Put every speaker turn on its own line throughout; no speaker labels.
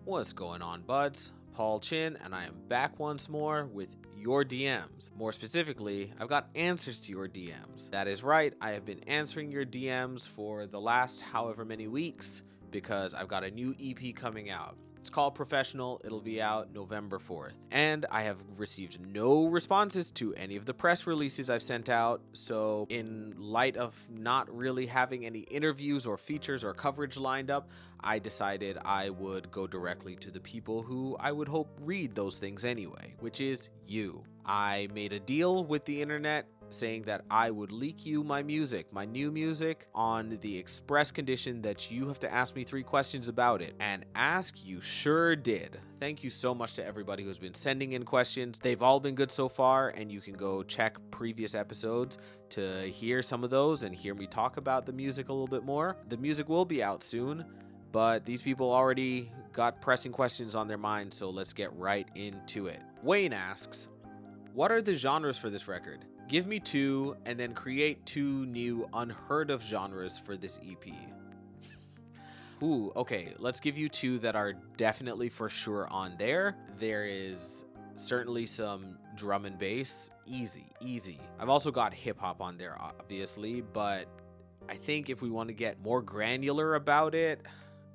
What's going on, buds? Paul Chin, and I am back once more with your DMs. More specifically, I've got answers to your DMs. That is right, I have been answering your DMs for the last however many weeks because I've got a new EP coming out. It's called Professional. It'll be out November 4th. And I have received no responses to any of the press releases I've sent out. So in light of not really having any interviews or features or coverage lined up, I decided I would go directly to the people who I would hope read those things anyway, which is you. I made a deal with the internet saying that I would leak you my music, my new music, on the express condition that you have to ask me 3 questions about it. And ask you sure did. Thank you so much to everybody who's been sending in questions. They've all been good so far, and you can go check previous episodes to hear some of those and hear me talk about the music a little bit more. The music will be out soon, but these people already got pressing questions on their minds, so let's get right into it. Wayne asks, what are the genres for this record? Give me 2 and then create 2 new unheard of genres for this EP. Ooh, okay, let's give you 2 that are definitely for sure on there. There is certainly some drum and bass. Easy. I've also got hip hop on there, obviously, but I think if we want to get more granular about it,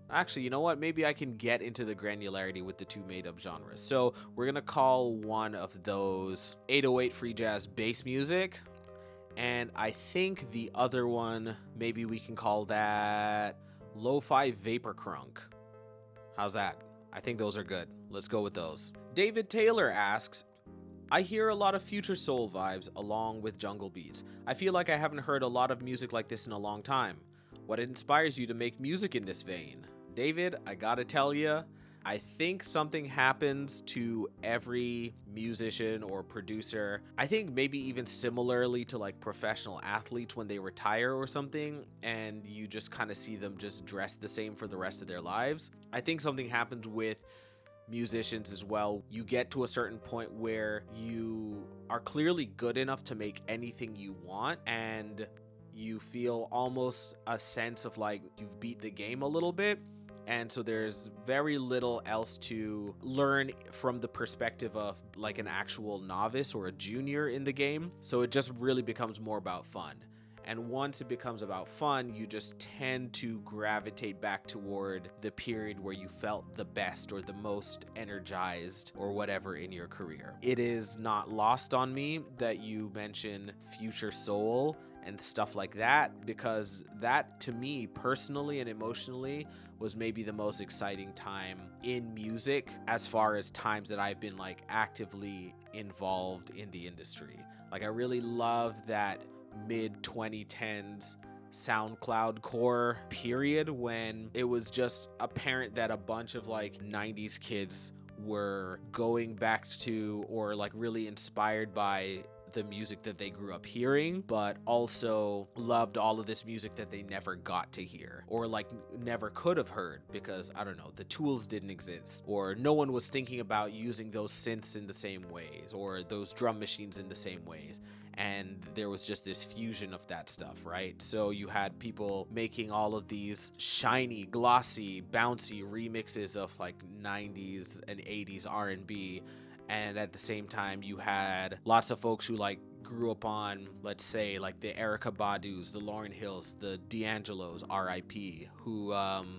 actually, you know what? Maybe I can get into the granularity with the 2 made-up genres. So we're going to call one of those 808 free jazz bass music. And I think the other one, maybe we can call that lo-fi vapor crunk. How's that? I think those are good. Let's go with those. David Taylor asks, I hear a lot of future soul vibes along with jungle beats. I feel like I haven't heard a lot of music like this in a long time. What inspires you to make music in this vein? David, I gotta tell you, I think something happens to every musician or producer. I think maybe even similarly to like professional athletes when they retire or something, and you just kind of see them just dress the same for the rest of their lives. I think something happens with musicians as well. You get to a certain point where you are clearly good enough to make anything you want, and you feel almost a sense of like you've beat the game a little bit. And so there's very little else to learn from the perspective of like an actual novice or a junior in the game. So it just really becomes more about fun. And once it becomes about fun, you just tend to gravitate back toward the period where you felt the best or the most energized or whatever in your career. It is not lost on me that you mention future soul and stuff like that, because that to me personally and emotionally was maybe the most exciting time in music as far as times that I've been like actively involved in the industry. Like I really love that mid 2010s SoundCloud core period when it was just apparent that a bunch of like 90s kids were going back to or like really inspired by the music that they grew up hearing, but also loved all of this music that they never got to hear or like never could have heard because, I don't know, the tools didn't exist or no one was thinking about using those synths in the same ways or those drum machines in the same ways. And there was just this fusion of that stuff, right? So you had people making all of these shiny, glossy, bouncy remixes of like 90s and 80s R&B. And at the same time, you had lots of folks who like grew up on, let's say, like the Erykah Badu's, the Lauryn Hills, the D'Angelo's, R.I.P., who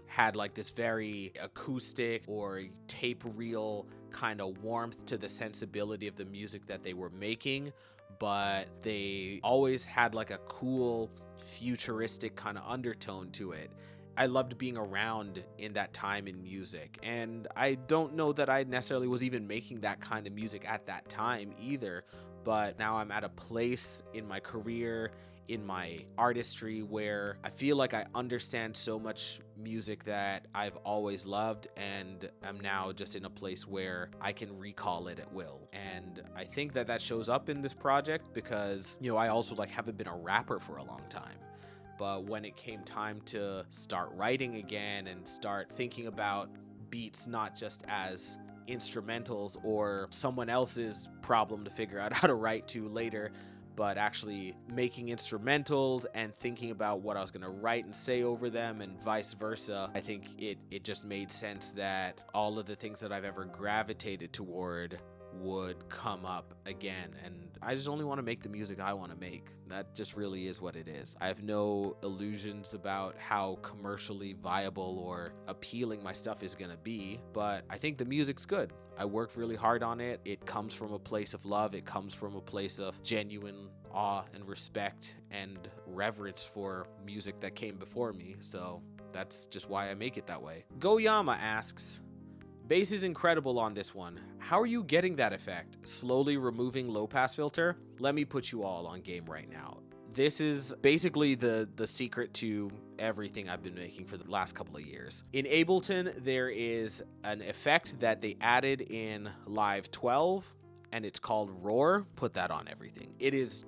had like this very acoustic or tape reel kind of warmth to the sensibility of the music that they were making, but they always had like a cool, futuristic kind of undertone to it. I loved being around in that time in music, and I don't know that I necessarily was even making that kind of music at that time either, but now I'm at a place in my career, in my artistry, where I feel like I understand so much music that I've always loved, and I'm now just in a place where I can recall it at will. And I think that that shows up in this project because, you know, I also like haven't been a rapper for a long time. But when it came time to start writing again and start thinking about beats not just as instrumentals or someone else's problem to figure out how to write to later, but actually making instrumentals and thinking about what I was going to write and say over them and vice versa. I think it just made sense that all of the things that I've ever gravitated toward would come up again, and I just only want to make the music I want to make. That just really is what it is. I have no illusions about how commercially viable or appealing my stuff is gonna be, but I think the music's good. I worked really hard on it. It comes from a place of love. It comes from a place of genuine awe and respect and reverence for music that came before me, so that's just why I make it that way. Goyama asks, bass is incredible on this one. How are you getting that effect? Slowly removing low pass filter? Let me put you all on game right now. This is basically the secret to everything I've been making for the last couple of years. In Ableton, there is an effect that they added in Live 12, and it's called Roar. Put that on everything. It is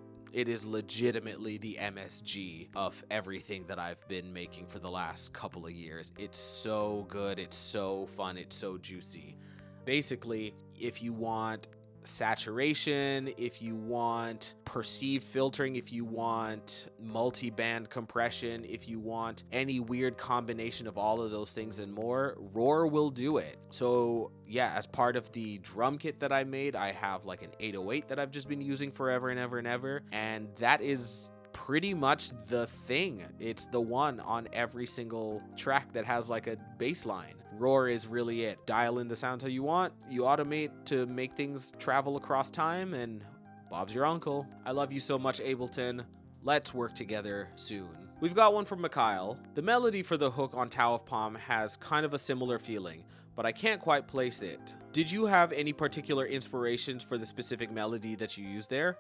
legitimately the MSG of everything that I've been making for the last couple of years. It's so good, it's so fun, it's so juicy. Basically, if you want saturation, if you want perceived filtering, if you want multi-band compression, if you want any weird combination of all of those things and more, Roar will do it. So yeah, as part of the drum kit that I made, I have like an 808 that I've just been using forever and ever and ever, and that is pretty much the thing. It's the one on every single track that has like a bass line. Roar is really it. Dial in the sounds how you want, you automate to make things travel across time, and Bob's your uncle. I love you so much, Ableton. Let's work together soon. We've got one from Mikhail. The melody for the hook on Tau of Palm has kind of a similar feeling, but I can't quite place it. Did you have any particular inspirations for the specific melody that you used there?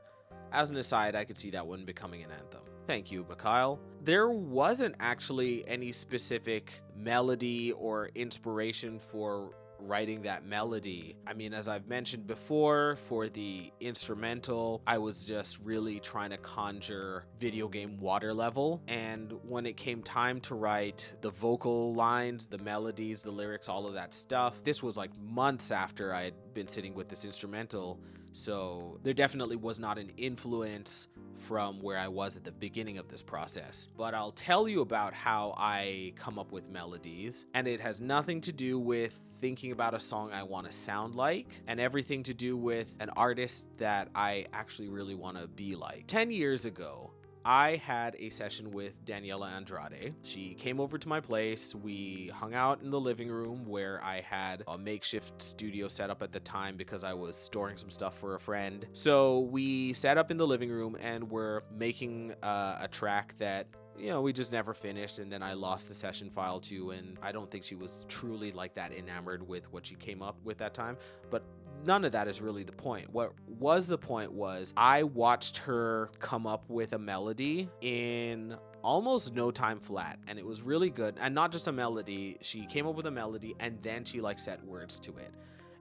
As an aside, I could see that one becoming an anthem. Thank you, Mikhail. There wasn't actually any specific melody or inspiration for writing that melody. I mean, as I've mentioned before, for the instrumental, I was just really trying to conjure video game water level. And when it came time to write the vocal lines, the melodies, the lyrics, all of that stuff, this was like months after I had been sitting with this instrumental. So there definitely was not an influence from where I was at the beginning of this process. But I'll tell you about how I come up with melodies, and it has nothing to do with thinking about a song I want to sound like, and everything to do with an artist that I actually really want to be like. 10 years ago, I had a session with Daniela Andrade. She came over to my place. We hung out in the living room where I had a makeshift studio set up at the time because I was storing some stuff for a friend. So we sat up in the living room and we're making a track that, you know, we just never finished, and then I lost the session file too, and I don't think she was truly like that enamored with what she came up with that time, but none of that is really the point. What was the point was I watched her come up with a melody in almost no time flat, and it was really good. And not just a melody, she came up with a melody and then she like set words to it.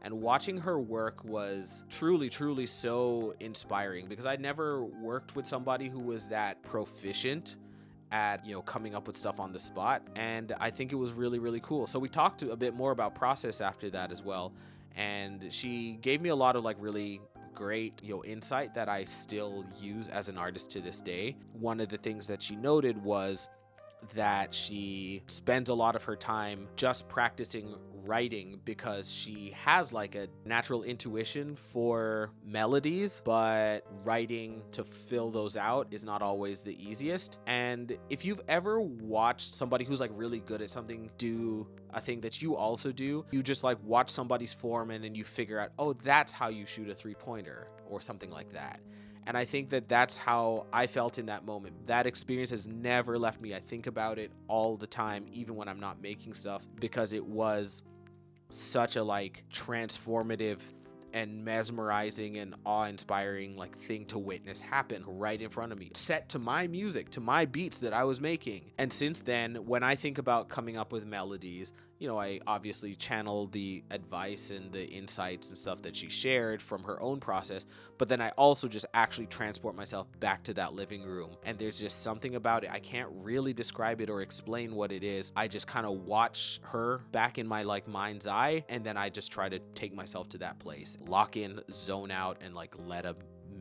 And watching her work was truly, truly so inspiring, because I'd never worked with somebody who was that proficient at, you know, coming up with stuff on the spot. And I think it was really, really cool. So we talked a bit more about process after that as well. And she gave me a lot of like really great, you know, insight that I still use as an artist to this day. One of the things that she noted was that she spends a lot of her time just practicing writing because she has like a natural intuition for melodies, but writing to fill those out is not always the easiest. And if you've ever watched somebody who's like really good at something do a thing that you also do, you just like watch somebody's form and then you figure out, oh, that's how you shoot a 3-pointer or something like that. And I think that that's how I felt in that moment. That experience has never left me. I think about it all the time, even when I'm not making stuff, because it was such a like transformative and mesmerizing and awe-inspiring like thing to witness happen right in front of me, set to my music, to my beats that I was making. And since then, when I think about coming up with melodies, you know, I obviously channel the advice and the insights and stuff that she shared from her own process, but then I also just actually transport myself back to that living room. And there's just something about it. I can't really describe it or explain what it is. I just kind of watch her back in my like mind's eye, and then I just try to take myself to that place, lock in, zone out, and like let a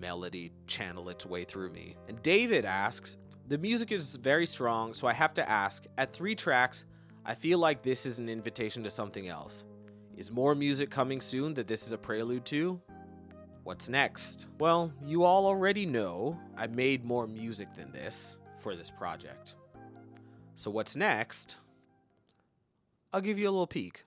melody channel its way through me. And David asks, the music is very strong, so I have to ask, at 3 tracks, I feel like this is an invitation to something else. Is more music coming soon that this is a prelude to? What's next? Well, you all already know I made more music than this for this project. So what's next? I'll give you a little peek.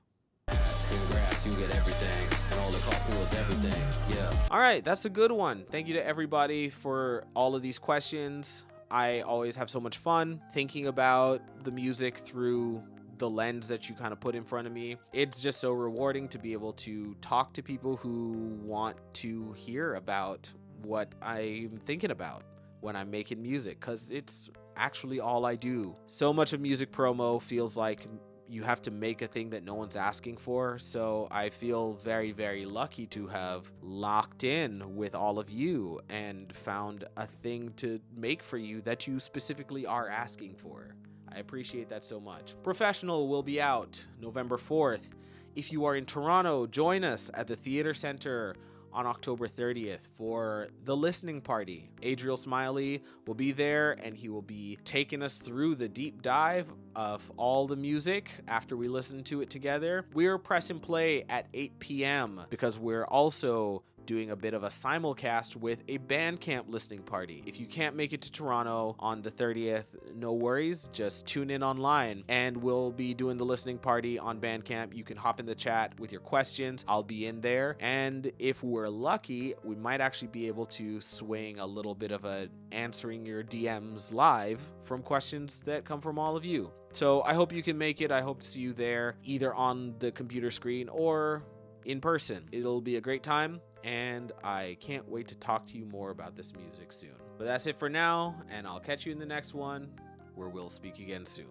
Congrats, you get everything, and all it cost me was everything, yeah.
All right, that's a good one. Thank you to everybody for all of these questions. I always have so much fun thinking about the music through the lens that you kind of put in front of me. It's just so rewarding to be able to talk to people who want to hear about what I'm thinking about when I'm making music, because it's actually all I do. So much of music promo feels like you have to make a thing that no one's asking for. So I feel very, very lucky to have locked in with all of you and found a thing to make for you that you specifically are asking for. I appreciate that so much. Professional will be out November 4th. If you are in Toronto, join us at the Theatre Centre on October 30th for the listening party. Adriel Smiley will be there, and he will be taking us through the deep dive of all the music after we listen to it together. We're press and play at 8 p.m. because we're also doing a bit of a simulcast with a Bandcamp listening party. If you can't make it to Toronto on the 30th, no worries, just tune in online and we'll be doing the listening party on Bandcamp. You can hop in the chat with your questions. I'll be in there, and if we're lucky, we might actually be able to swing a little bit of a answering your DMs live from questions that come from all of you. So I hope you can make it. I hope to see you there, either on the computer screen or in person. It'll be a great time, and I can't wait to talk to you more about this music soon. But that's it for now, and I'll catch you in the next one, where we'll speak again soon.